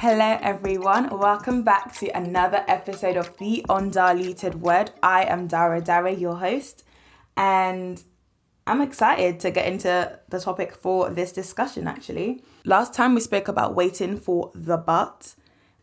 Hello everyone, welcome back to another episode of the Undiluted Word. I am Dara, your host, and I'm excited to get into the topic for this discussion actually. Last time we spoke about waiting for the but.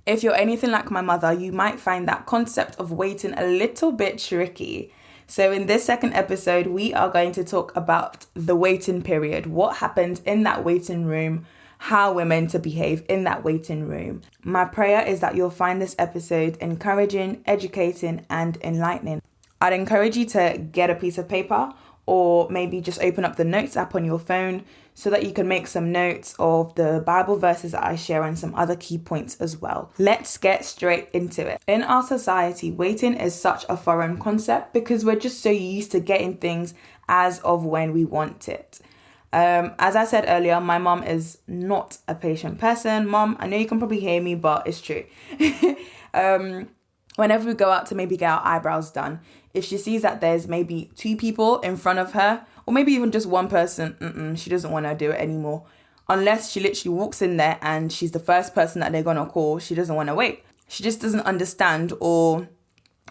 If you're anything like my mother, you might find that concept of waiting a little bit tricky. So in this second episode, we are going to talk about the waiting period, what happens in that waiting room, how we're meant to behave in that waiting room. My prayer is that you'll find this episode encouraging, educating, and enlightening. I'd encourage you to get a piece of paper or maybe just open up the notes app on your phone so that you can make some notes of the Bible verses that I share and some other key points as well. Let's get straight into it. In our society, waiting is such a foreign concept because we're just so used to getting things as of when we want it. As I said earlier, my mom is not a patient person. Mom, I know you can probably hear me, but it's true. Whenever we go out to maybe get our eyebrows done, if she sees that there's maybe two people in front of her, or maybe even just one person, she doesn't want to do it anymore. Unless she literally walks in there and she's the first person that they're going to call, she doesn't want to wait. She just doesn't understand or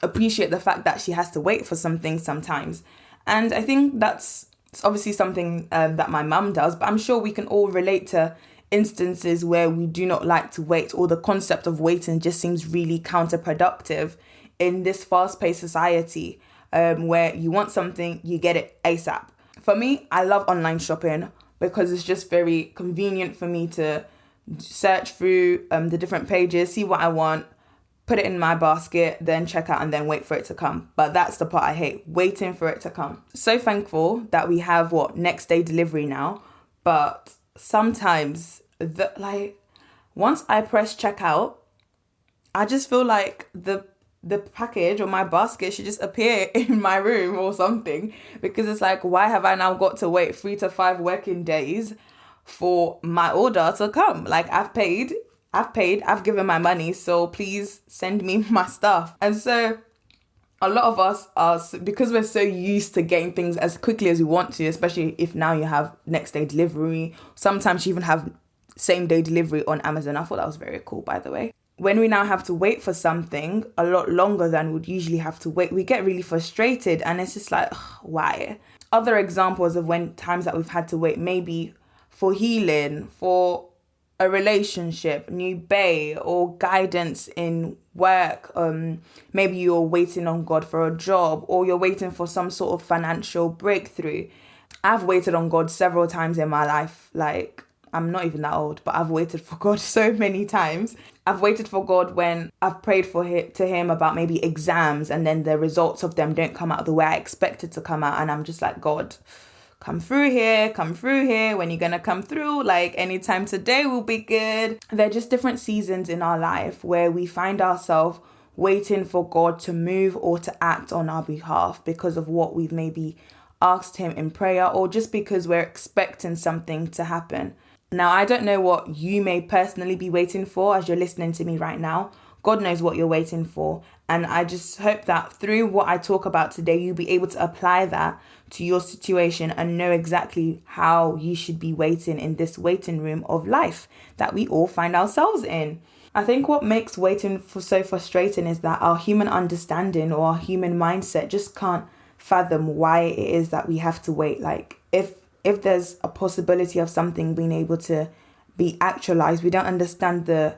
appreciate the fact that she has to wait for something sometimes. And I think that's obviously something that my mum does, but I'm sure we can all relate to instances where we do not like to wait, or the concept of waiting just seems really counterproductive in this fast-paced society where you want something, you get it ASAP. For me, I love online shopping because it's just very convenient for me to search through the different pages, see what I want, put it in my basket, then check out and then wait for it to come. But that's the part I hate, waiting for it to come. So thankful that we have next day delivery now. But sometimes once I press checkout, I just feel like the package or my basket should just appear in my room or something, because it's like, why have I now got to wait 3 to 5 working days for my order to come? Like, I've paid, I've given my money, so please send me my stuff. And so a lot of us are, because we're so used to getting things as quickly as we want to, especially if now you have next day delivery. Sometimes you even have same day delivery on Amazon. I thought that was very cool, by the way. When we now have to wait for something a lot longer than we'd usually have to wait, we get really frustrated, and it's just like, why? Other examples of when times that we've had to wait, maybe for healing, for a relationship, new bae, or guidance in work. Maybe you're waiting on God for a job, or you're waiting for some sort of financial breakthrough. I've waited on God several times in my life. Like, I'm not even that old, but I've waited for God so many times. I've waited for God when I've prayed to him about maybe exams, and then the results of them don't come out the way I expected to come out. And I'm just like, God, come through here. When you're going to come through, like anytime today will be good. They're just different seasons in our life where we find ourselves waiting for God to move or to act on our behalf because of what we've maybe asked him in prayer, or just because we're expecting something to happen. Now, I don't know what you may personally be waiting for as you're listening to me right now. God knows what you're waiting for. And I just hope that through what I talk about today, you'll be able to apply that to your situation and know exactly how you should be waiting in this waiting room of life that we all find ourselves in. I think what makes waiting so frustrating is that our human understanding or our human mindset just can't fathom why it is that we have to wait. Like, if there's a possibility of something being able to be actualized, we don't understand the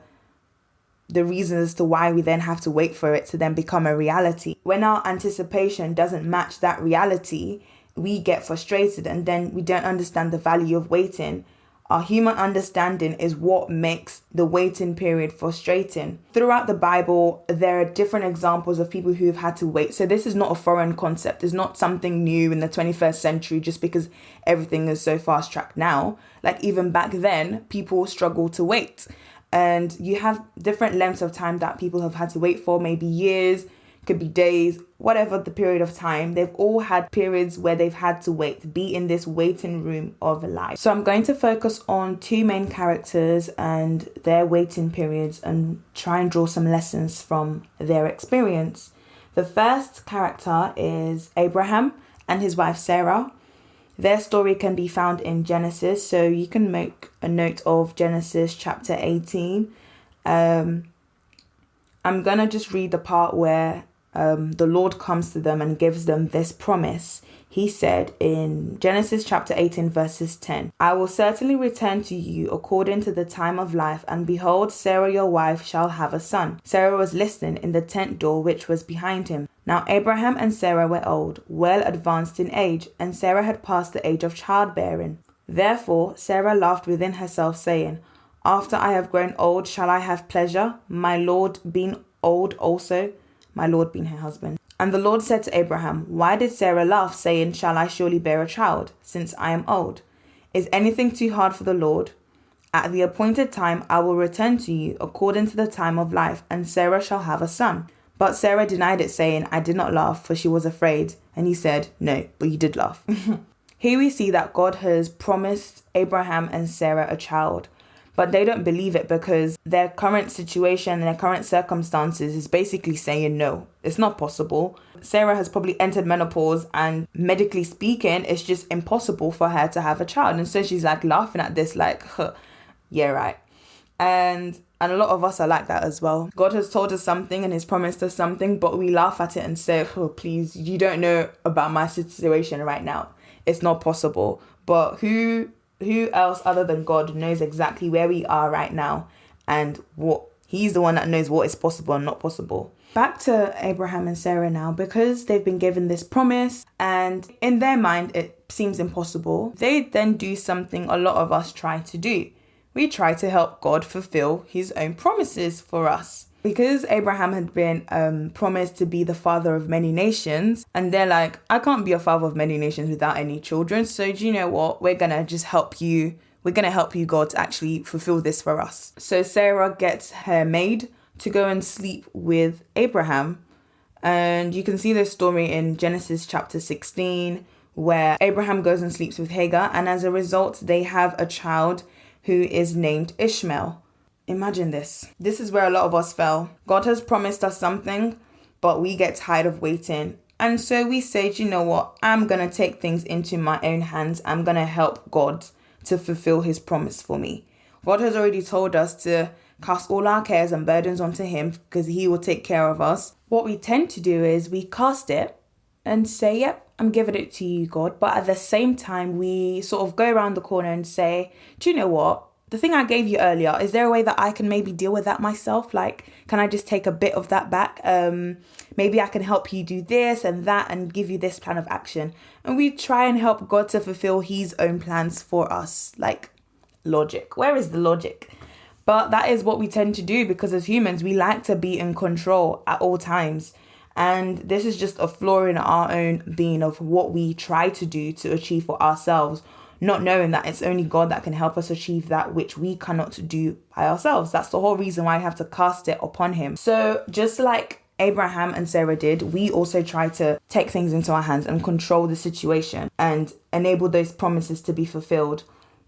reasons as to why we then have to wait for it to then become a reality. When our anticipation doesn't match that reality, we get frustrated, and then we don't understand the value of waiting. Our human understanding is what makes the waiting period frustrating. Throughout the Bible, there are different examples of people who have had to wait. So this is not a foreign concept. It's not something new in the 21st century just because everything is so fast-tracked now. Like, even back then, people struggle to wait. And you have different lengths of time that people have had to wait for, maybe years, could be days, whatever the period of time. They've all had periods where they've had to wait, be in this waiting room of life. So I'm going to focus on 2 main characters and their waiting periods and try and draw some lessons from their experience. The first character is Abraham and his wife Sarah. Their story can be found in Genesis, so you can make a note of Genesis chapter 18 I'm going to just read the part where the Lord comes to them and gives them this promise. He said in Genesis chapter 18 verses 10, I will certainly return to you according to the time of life, and behold, Sarah your wife shall have a son. Sarah was listening in the tent door which was behind him. Now Abraham and Sarah were old, well advanced in age, and Sarah had passed the age of childbearing. Therefore Sarah laughed within herself, saying, after I have grown old, shall I have pleasure, my Lord being old also? My Lord being her husband. And the Lord said to Abraham, why did Sarah laugh, saying, shall I surely bear a child, since I am old? Is anything too hard for the Lord? At the appointed time I will return to you according to the time of life, and Sarah shall have a son. But Sarah denied it, saying, I did not laugh, for she was afraid. And he said, no, but you did laugh. Here we see that God has promised Abraham and Sarah a child. But they don't believe it because their current situation and their current circumstances is basically saying no, it's not possible. Sarah has probably entered menopause, and medically speaking, it's just impossible for her to have a child. And so she's like laughing at this like, yeah, right. And a lot of us are like that as well. God has told us something and has promised us something, but we laugh at it and say, oh, please, you don't know about my situation right now. It's not possible. But who else other than God knows exactly where we are right now, and what he's the one that knows what is possible and not possible. Back to Abraham and Sarah now, because they've been given this promise and in their mind it seems impossible. They then do something a lot of us try to do. We try to help God fulfill his own promises for us. Because Abraham had been promised to be the father of many nations, and they're like, I can't be a father of many nations without any children. So do you know what? We're going to just help you. We're going to help you, God, to actually fulfill this for us. So Sarah gets her maid to go and sleep with Abraham. And you can see this story in Genesis chapter 16, where Abraham goes and sleeps with Hagar. And as a result, they have a child who is named Ishmael. Imagine this. This is where a lot of us fell. God has promised us something, but we get tired of waiting. And so we say, you know what? I'm going to take things into my own hands. I'm going to help God to fulfill his promise for me. God has already told us to cast all our cares and burdens onto him because he will take care of us. What we tend to do is we cast it and say, yep, I'm giving it to you, God. But at the same time, we sort of go around the corner and say, do you know what? The thing I gave you earlier, is there a way that I can maybe deal with that myself? Like, can I just take a bit of that back? Maybe I can help you do this and that and give you this plan of action. And we try and help God to fulfill his own plans for us. Like, logic. Where is the logic? But that is what we tend to do because as humans, we like to be in control at all times. And this is just a flaw in our own being of what we try to do to achieve for ourselves, not knowing that it's only God that can help us achieve that which we cannot do by ourselves. That's the whole reason why I have to cast it upon him. So just like Abraham and Sarah did, we also try to take things into our hands and control the situation and enable those promises to be fulfilled.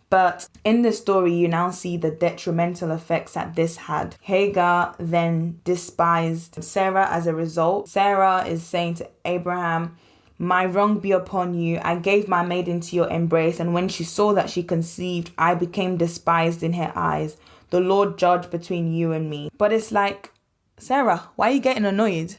But in this story, you now see the detrimental effects that this had. Hagar then despised Sarah as a result. Sarah is saying to Abraham, my wrong be upon you. I gave my maid into your embrace, and when she saw that she conceived, I became despised in her eyes. The Lord judged between you and me. But it's like, Sarah, why are you getting annoyed?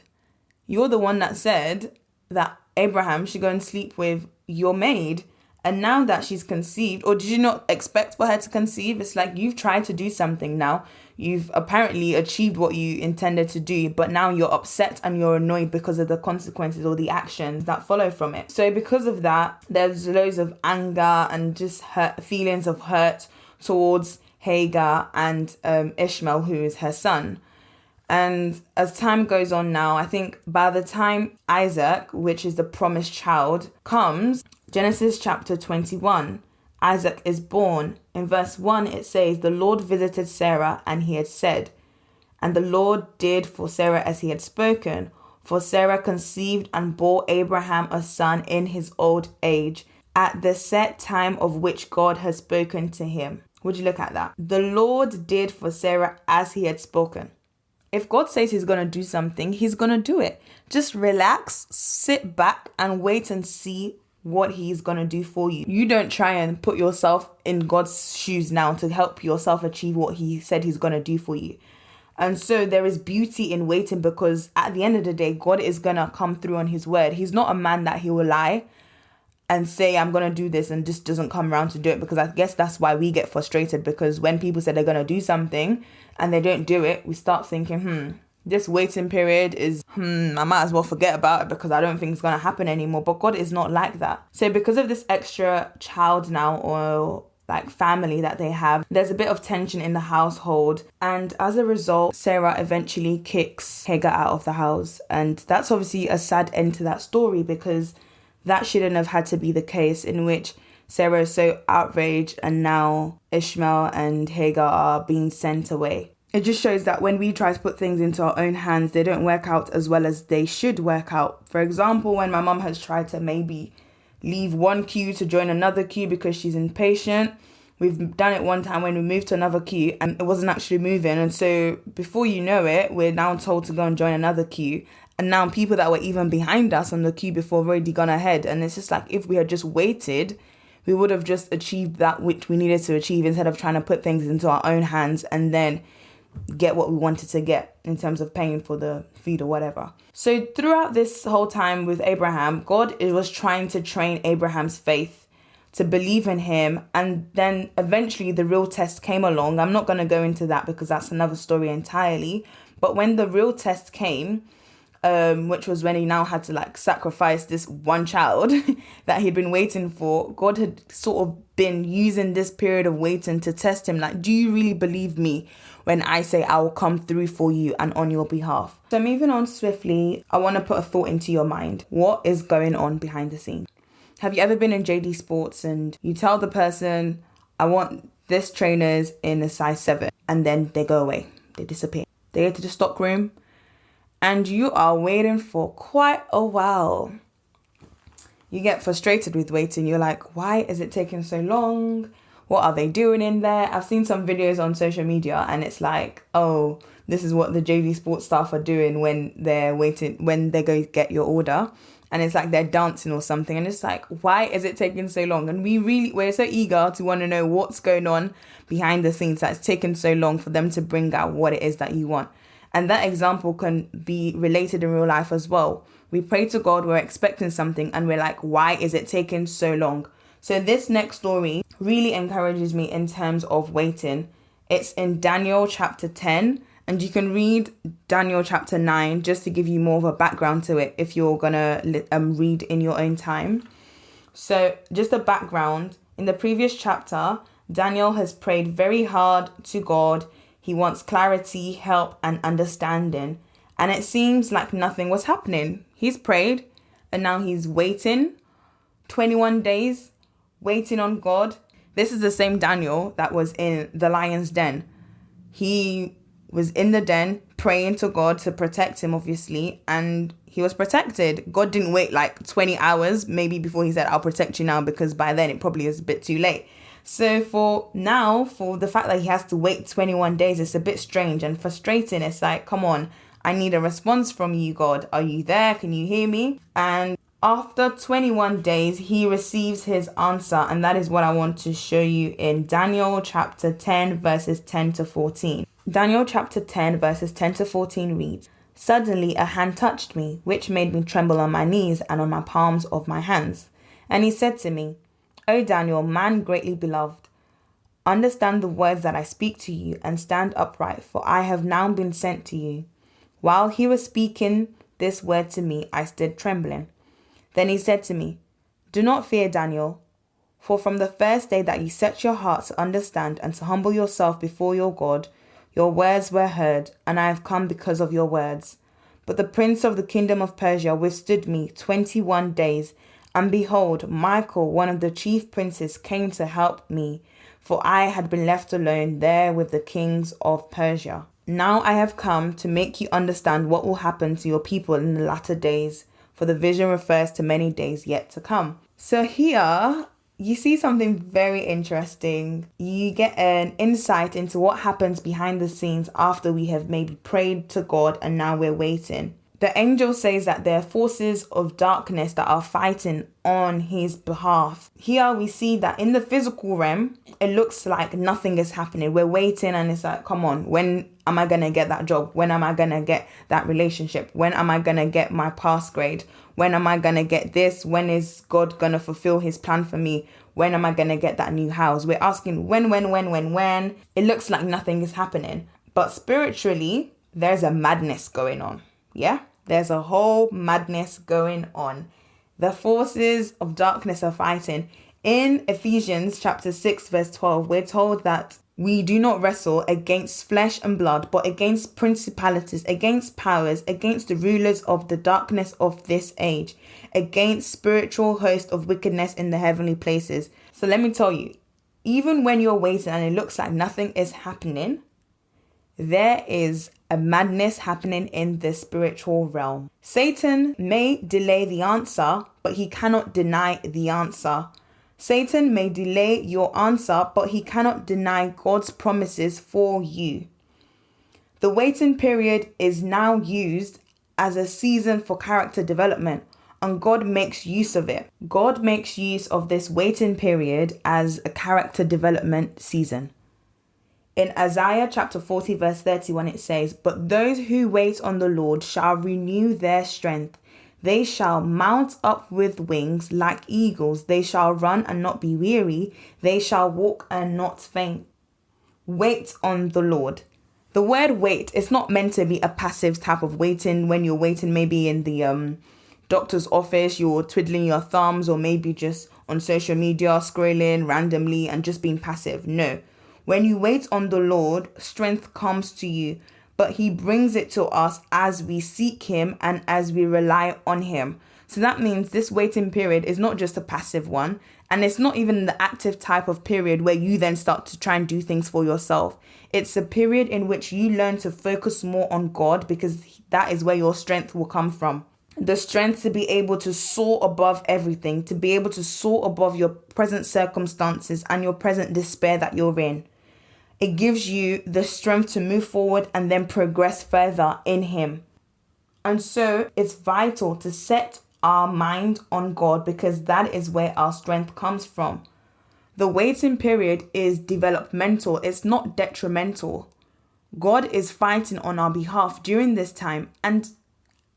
You're the one that said that Abraham should go and sleep with your maid. And now that she's conceived, or did you not expect for her to conceive? It's like you've tried to do something now. You've apparently achieved what you intended to do, but now you're upset and you're annoyed because of the consequences or the actions that follow from it. So because of that, there's loads of anger and just feelings of hurt towards Hagar and Ishmael, who is her son. And as time goes on now, I think by the time Isaac, which is the promised child, comes, Genesis chapter 21, Isaac is born. In verse 1, it says, the Lord visited Sarah and he had said, and the Lord did for Sarah as he had spoken. For Sarah conceived and bore Abraham a son in his old age, at the set time of which God had spoken to him. Would you look at that? The Lord did for Sarah as he had spoken. If God says he's going to do something, he's going to do it. Just relax, sit back and wait and see what he's going to do for you. You don't try and put yourself in God's shoes now to help yourself achieve what he said he's going to do for you. And so there is beauty in waiting, because at the end of the day, God is going to come through on his word. He's not a man that he will lie and say, I'm going to do this, and just doesn't come around to do it. Because I guess that's why we get frustrated, because when people say they're going to do something and they don't do it, we start thinking, this waiting period is, I might as well forget about it because I don't think it's going to happen anymore. But God is not like that. So because of this extra child now, or like family that they have, there's a bit of tension in the household. And as a result, Sarah eventually kicks Hagar out of the house. And that's obviously a sad end to that story, because that shouldn't have had to be the case, in which Sarah is so outraged and now Ishmael and Hagar are being sent away. It just shows that when we try to put things into our own hands, they don't work out as well as they should work out. For example, when my mum has tried to maybe leave one queue to join another queue because she's impatient. We've done it one time when we moved to another queue and it wasn't actually moving. And so before you know it, we're now told to go and join another queue. And now people that were even behind us on the queue before have already gone ahead. And it's just like, if we had just waited, we would have just achieved that which we needed to achieve, instead of trying to put things into our own hands and then get what we wanted to get in terms of paying for the feed or whatever. So throughout this whole time with Abraham, God was trying to train Abraham's faith to believe in him. And then eventually the real test came along. I'm not going to go into that because that's another story entirely. But when the real test came, which was when he now had to sacrifice this one child that he'd been waiting for, God had sort of been using this period of waiting to test him. Do you really believe me when I say I will come through for you and on your behalf? So moving on swiftly, I want to put a thought into your mind. What is going on behind the scenes? Have you ever been in JD Sports and you tell the person, I want this trainers in a size 7, and then they go away, they disappear. They go to the stock room, and you are waiting for quite a while. You get frustrated with waiting. You're like, why is it taking so long? What are they doing in there? I've seen some videos on social media and it's like, oh, this is what the JD Sports staff are doing when they're waiting, when they go get your order. And it's like they're dancing or something. And it's like, why is it taking so long? And we're so eager to want to know what's going on behind the scenes that's taken so long for them to bring out what it is that you want. And that example can be related in real life as well. We pray to God, we're expecting something, and we're like, why is it taking so long? So this next story really encourages me in terms of waiting. It's in Daniel chapter 10, and you can read Daniel chapter 9 just to give you more of a background to it if you're going to read in your own time. So just a background. In the previous chapter, Daniel has prayed very hard to God. He wants clarity, help, and understanding. And it seems like nothing was happening. He's prayed, and now he's waiting. 21 days, waiting on God. This is the same Daniel that was in the lion's den. He was in the den praying to God to protect him, obviously, and he was protected. God didn't wait 20 hours, maybe, before he said, I'll protect you now, because by then it probably is a bit too late. So for the fact that he has to wait 21 days, it's a bit strange and frustrating. It's like, come on, I need a response from you, God. Are you there? Can you hear me? And after 21 days, he receives his answer. And that is what I want to show you in Daniel chapter 10, verses 10 to 14. Daniel chapter 10, verses 10 to 14 reads, Suddenly a hand touched me, which made me tremble on my knees and on my palms of my hands. And he said to me, O Daniel, man greatly beloved, understand the words that I speak to you and stand upright, for I have now been sent to you. While he was speaking this word to me, I stood trembling. Then he said to me, Do not fear, Daniel, for from the first day that you set your heart to understand and to humble yourself before your God, your words were heard, and I have come because of your words. But the prince of the kingdom of Persia withstood me 21 days, and behold, Michael, one of the chief princes, came to help me, for I had been left alone there with the kings of Persia. Now I have come to make you understand what will happen to your people in the latter days, for the vision refers to many days yet to come. So here, you see something very interesting. You get an insight into what happens behind the scenes after we have maybe prayed to God and now we're waiting. The angel says that there are forces of darkness that are fighting on his behalf. Here we see that in the physical realm, it looks like nothing is happening. We're waiting and it's like, come on, when am I going to get that job? When am I going to get that relationship? When am I going to get my pass grade? When am I going to get this? When is God going to fulfill his plan for me? When am I going to get that new house? We're asking when. It looks like nothing is happening. But spiritually, there's a madness going on. Yeah, there's a whole madness going on. The forces of darkness are fighting. In Ephesians chapter 6, verse 12, we're told that we do not wrestle against flesh and blood, but against principalities, against powers, against the rulers of the darkness of this age, against spiritual hosts of wickedness in the heavenly places. So let me tell you, even when you're waiting and it looks like nothing is happening, there is a madness happening in the spiritual realm. Satan may delay the answer, but he cannot deny the answer. Satan may delay your answer, but he cannot deny God's promises for you. The waiting period is now used as a season for character development, and God makes use of it. God makes use of this waiting period as a character development season. In Isaiah chapter 40 verse 31 it says, "But those who wait on the Lord shall renew their strength. They shall mount up with wings like eagles. They shall run and not be weary. They shall walk and not faint." Wait on the Lord. The word wait is not meant to be a passive type of waiting when you're waiting maybe in the doctor's office, you're twiddling your thumbs, or maybe just on social media scrolling randomly and just being passive. No. When you wait on the Lord, strength comes to you, but he brings it to us as we seek him and as we rely on him. So that means this waiting period is not just a passive one, and it's not even the active type of period where you then start to try and do things for yourself. It's a period in which you learn to focus more on God, because that is where your strength will come from. The strength to be able to soar above everything, to be able to soar above your present circumstances and your present despair that you're in. It gives you the strength to move forward and then progress further in him. And so it's vital to set our mind on God, because that is where our strength comes from. The waiting period is developmental. It's not detrimental. God is fighting on our behalf during this time. And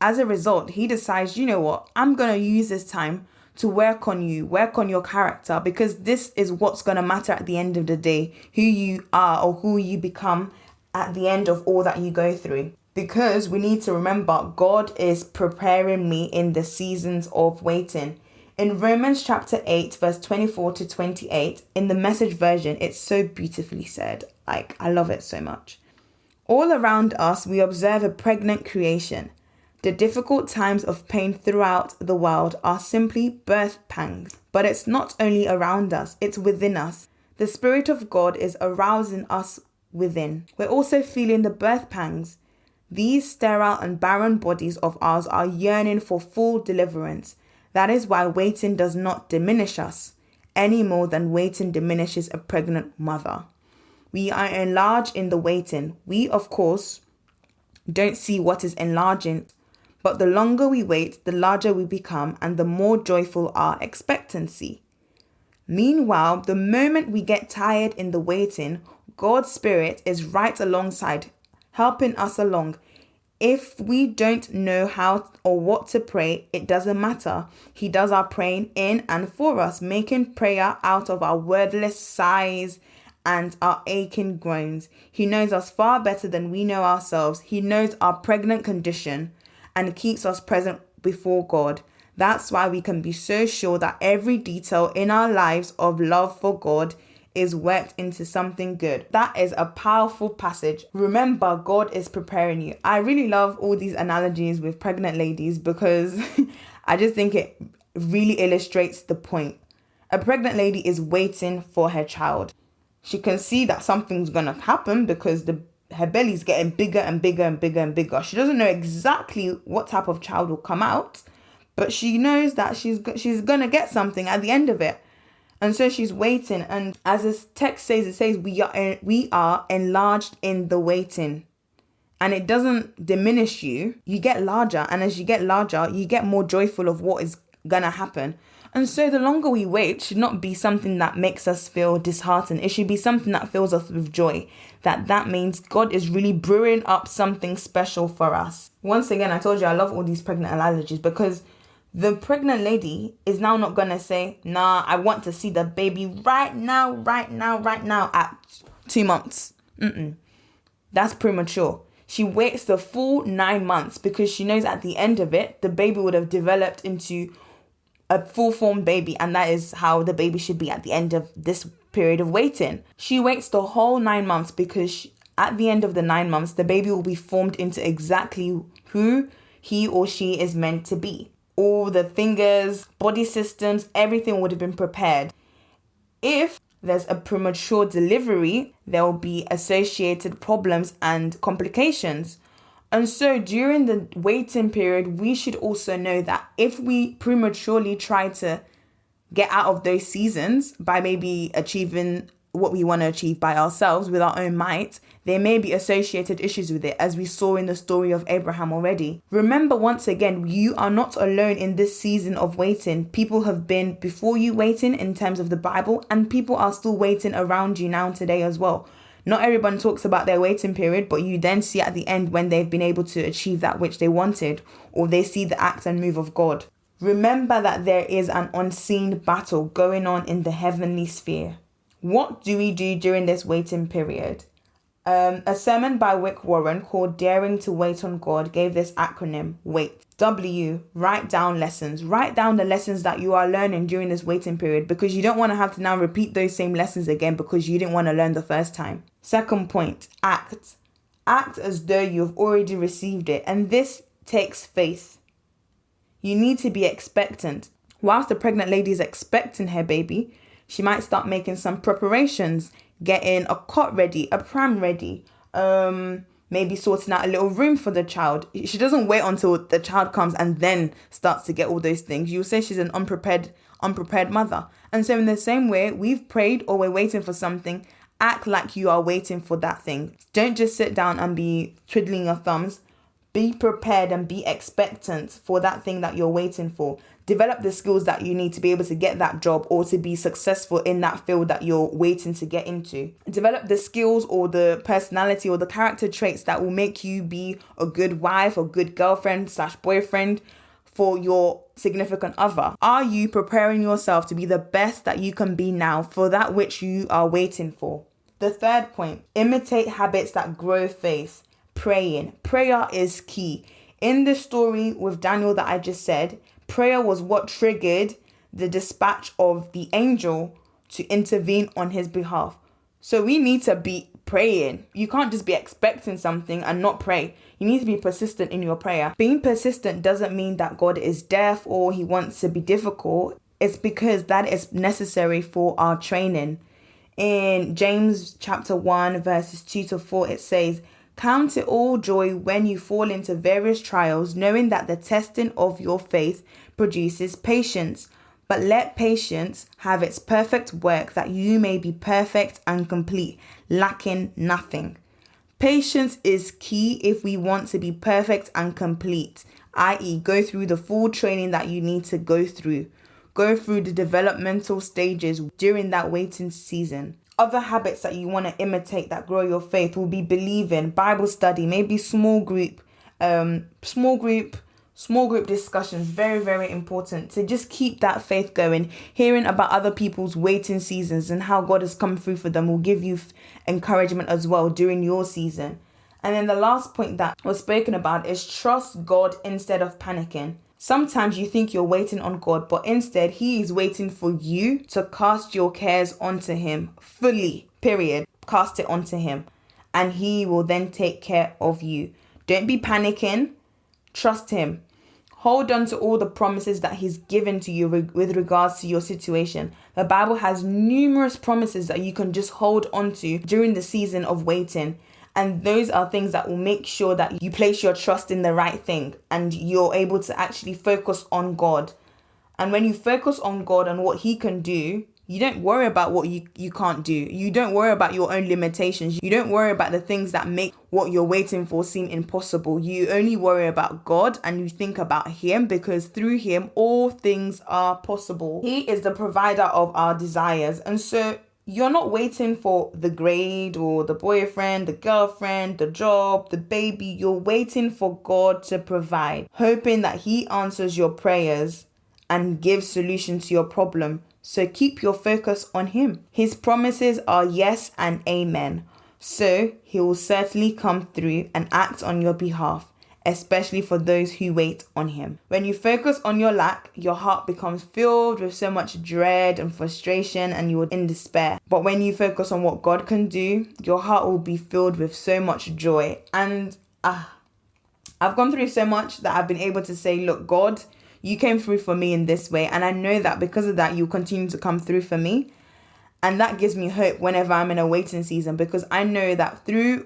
as a result, he decides, you know what, I'm going to use this time to work on you, work on your character, because this is what's going to matter at the end of the day, who you are or who you become at the end of all that you go through. Because we need to remember, God is preparing me in the seasons of waiting. In Romans chapter 8, verse 24 to 28, in the Message version, it's so beautifully said. I love it so much. All around us, we observe a pregnant creation. The difficult times of pain throughout the world are simply birth pangs. But it's not only around us, it's within us. The Spirit of God is arousing us within. We're also feeling the birth pangs. These sterile and barren bodies of ours are yearning for full deliverance. That is why waiting does not diminish us, any more than waiting diminishes a pregnant mother. We are enlarged in the waiting. We, of course, don't see what is enlarging. But the longer we wait, the larger we become, and the more joyful our expectancy. Meanwhile, the moment we get tired in the waiting, God's Spirit is right alongside, helping us along. If we don't know how or what to pray, it doesn't matter. He does our praying in and for us, making prayer out of our wordless sighs and our aching groans. He knows us far better than we know ourselves. He knows our pregnant condition and keeps us present before God. That's why we can be so sure that every detail in our lives of love for God is worked into something good. That is a powerful passage. Remember, God is preparing you. I really love all these analogies with pregnant ladies, because I just think it really illustrates the point. A pregnant lady is waiting for her child. She can see that something's going to happen because her belly's getting bigger and bigger and bigger and bigger. She doesn't know exactly what type of child will come out, but she knows that she's going to get something at the end of it. And so she's waiting. And as this text says, it says we are enlarged in the waiting. and it doesn't diminish you, you get larger. And as you get larger, you get more joyful of what is gonna happen. And so the longer we wait should not be something that makes us feel disheartened. It should be something that fills us with joy. That means God is really brewing up something special for us. Once again, I told you I love all these pregnant analogies, because the pregnant lady is now not going to say, nah, I want to see the baby right now at 2 months. That's premature. She waits the full 9 months because she knows at the end of it, the baby would have developed into a full-formed baby, and that is how the baby should be at the end of this period of waiting. She waits the whole 9 months because at the end of the 9 months, the baby will be formed into exactly who he or she is meant to be. All the fingers, body systems, everything would have been prepared. If there's a premature delivery, there will be associated problems and complications. And so during the waiting period, we should also know that if we prematurely try to get out of those seasons by maybe achieving what we want to achieve by ourselves with our own might, there may be associated issues with it, as we saw in the story of Abraham already. Remember, once again, you are not alone in this season of waiting. People have been before you waiting in terms of the Bible, and people are still waiting around you now today as well. Not everyone talks about their waiting period, but you then see at the end when they've been able to achieve that which they wanted, or they see the act and move of God. Remember that there is an unseen battle going on in the heavenly sphere. What do we do during this waiting period? A sermon by Rick Warren called Daring to Wait on God gave this acronym, WAIT. W, write down lessons. Write down the lessons that you are learning during this waiting period, because you don't want to have to now repeat those same lessons again because you didn't want to learn the first time. Second point, act. Act as though you've already received it, and this takes faith. You need to be expectant. Whilst the pregnant lady is expecting her baby, she might start making some preparations, getting a cot ready, a pram ready, maybe sorting out a little room for the child. She doesn't wait until the child comes and then starts to get all those things. You'll say she's an unprepared mother. And so in the same way, we've prayed or we're waiting for something, act like you are waiting for that thing. Don't just sit down and be twiddling your thumbs. Be prepared and be expectant for that thing that you're waiting for. Develop the skills that you need to be able to get that job or to be successful in that field that you're waiting to get into. Develop the skills or the personality or the character traits that will make you be a good wife or good girlfriend / boyfriend for your significant other. Are you preparing yourself to be the best that you can be now for that which you are waiting for? The third point, imitate habits that grow faith. Praying. Prayer is key. In the story with Daniel that I just said, prayer was what triggered the dispatch of the angel to intervene on his behalf. So we need to be praying. You can't just be expecting something and not pray. You need to be persistent in your prayer. Being persistent doesn't mean that God is deaf or he wants to be difficult. It's because that is necessary for our training. In James chapter 1 verses 2-4, it says, "Count it all joy when you fall into various trials, knowing that the testing of your faith produces patience. But let patience have its perfect work, that you may be perfect and complete, lacking nothing." Patience is key if we want to be perfect and complete, i.e. go through the full training that you need to go through. Go through the developmental stages during that waiting season. Other habits that you want to imitate that grow your faith will be believing, Bible study, maybe small group discussions. Very, very important to just keep that faith going. Hearing about other people's waiting seasons and how God has come through for them will give you encouragement as well during your season. And then the last point that was spoken about is trust God instead of panicking. Sometimes you think you're waiting on God, but instead he is waiting for you to cast your cares onto him fully, period. Cast it onto him and he will then take care of you. Don't be panicking. Trust him. Hold on to all the promises that he's given to you with regards to your situation. The Bible has numerous promises that you can just hold on to during the season of waiting. And those are things that will make sure that you place your trust in the right thing and you're able to actually focus on God. And when you focus on God and what he can do, You don't worry about what you can't do. You don't worry about your own limitations. You don't worry about the things that make what you're waiting for seem impossible. You only worry about God and you think about Him, because through Him, all things are possible. He is the provider of our desires. And so you're not waiting for the grade or the boyfriend, the girlfriend, the job, the baby. You're waiting for God to provide, hoping that He answers your prayers and gives solution to your problem. So keep your focus on Him. His promises are yes and amen. So He will certainly come through and act on your behalf, especially for those who wait on Him. When you focus on your lack, your heart becomes filled with so much dread and frustration, and you are in despair. But when you focus on what God can do, your heart will be filled with so much joy. And I've gone through so much that I've been able to say, look, God, you came through for me in this way. And I know that because of that, you'll continue to come through for me. And that gives me hope whenever I'm in a waiting season, because I know that through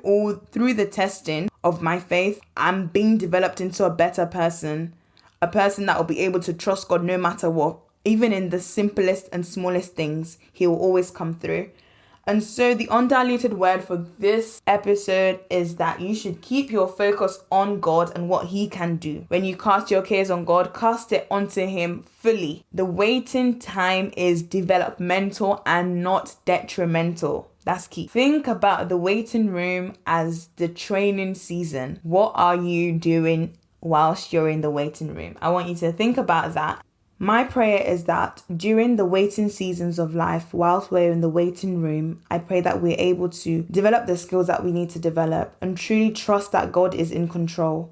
the testing of my faith, I'm being developed into a better person, a person that will be able to trust God no matter what. Even in the simplest and smallest things, He will always come through. And so the undiluted word for this episode is that you should keep your focus on God and what He can do. When you cast your cares on God, cast it onto Him fully. The waiting time is developmental and not detrimental. That's key. Think about the waiting room as the training season. What are you doing whilst you're in the waiting room? I want you to think about that. My prayer is that during the waiting seasons of life, whilst we're in the waiting room, I pray that we're able to develop the skills that we need to develop and truly trust that God is in control.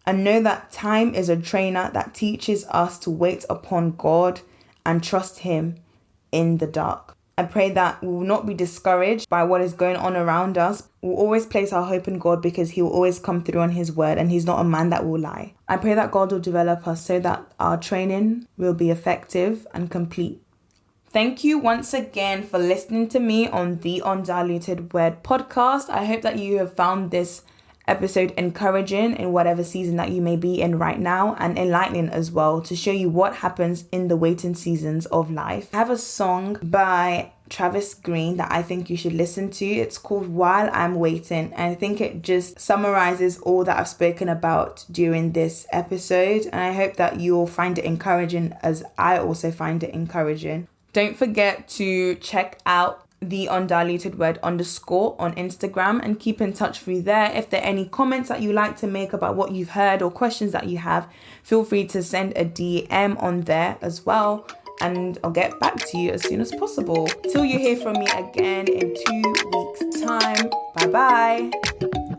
And know that time is a trainer that teaches us to wait upon God and trust Him in the dark. I pray that we will not be discouraged by what is going on around us. We'll always place our hope in God, because He will always come through on His word, and He's not a man that will lie. I pray that God will develop us so that our training will be effective and complete. Thank you once again for listening to me on the Undiluted Word podcast. I hope that you have found this episode encouraging in whatever season that you may be in right now, and enlightening as well, to show you what happens in the waiting seasons of life. I have a song by Travis Green that I think you should listen to. It's called While I'm Waiting, and I think it just summarizes all that I've spoken about during this episode, and I hope that you'll find it encouraging as I also find it encouraging. Don't forget to check out the Undiluted Word _ on Instagram and keep in touch through there. If there are any comments that you like to make about what you've heard or questions that you have, feel free to send a DM on there as well, and I'll get back to you as soon as possible. Till you hear from me again in 2 weeks' time. Bye bye.